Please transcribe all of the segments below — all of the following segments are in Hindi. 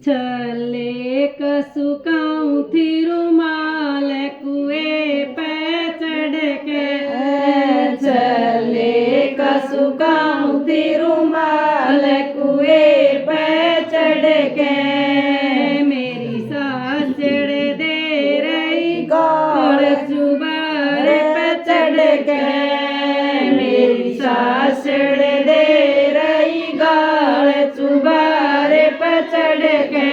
चले कसुकाऊं थी रुमाल कुएं पे चढ़ के, चले कसुकाऊं थी रुमाल कुएं पे चढ़ के, मेरी सास चढ़ दे रही गोड़ चुबारे पे चढ़ के, मेरी सास चढ़ दे रही गोड़ चुबारे पे चढ़ के,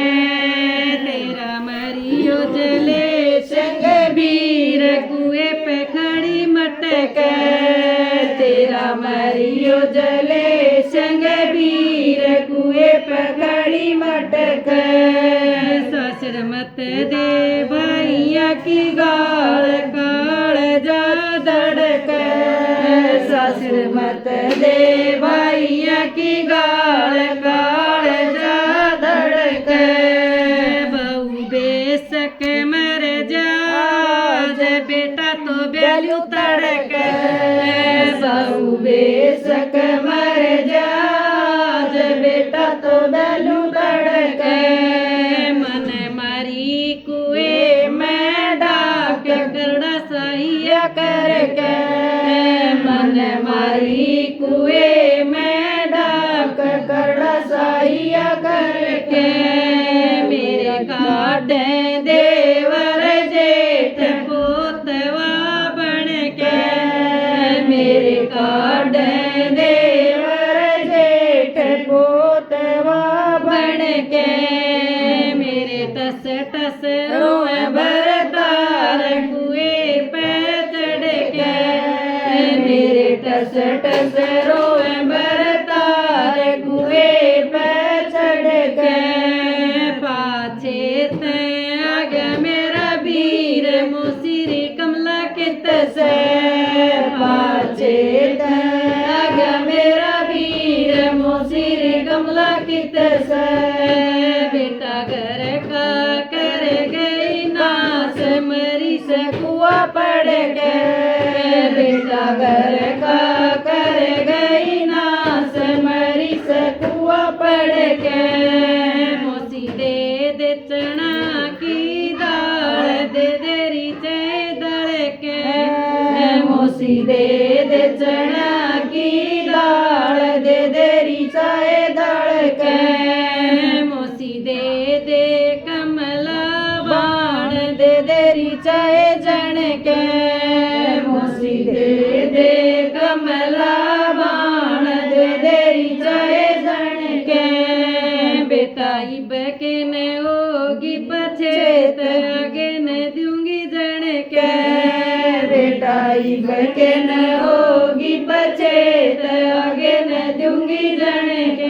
तेरा मरियो जले संग बीर कुएं पे खड़ी मटक, तेरा मरियो जले संग बीर कुएं पे खड़ी मटक, ससुर मत दे भैया की गाल काल जा धड़क, ससुर मत दे भैया की गाल काल जा धड़क, बहू बेशक मर जा बेटा तो बेलू तड़क, बहू बेशक मर जा बेटा तो बेलू तड़क, मन मारी कुएं में डाक करड़ा सहिया करके, मन मारी कुएं में डाक करड़ा सहिया करके, मेरे काटे देवर जेठ पोतवा बन के, मेरे काटे देवर जेठ पोतवा बन के, मेरे टस टस रोए बरतार कुएं पे चढ़ के, मेरे टस टस रोए बरतार कुएं पे चढ़ के, पाछे ते आ गया मेरा वीर मोसिरी कमला कित से, पाछे ते आ गया मेरा वीर मोसिरी कमला कित से, बेटा घर का कर गई नास मरी से कुआ पड़ के, बेटा घर का कर गई नास मरी से कुआ पड़ के, मोसी दे चना की दाल दे देरी चे दड़ के, मोसी दे चना की दाल दे देरी चाय दड़ के, मोसी दे कमला बाण दे देरी चाय जन के, मोसी दे कमला बाण दे देरी चाय जन के, बेटा इब के न होगी पछेत आगे न दूंगी जन के, बेटा इब के न हो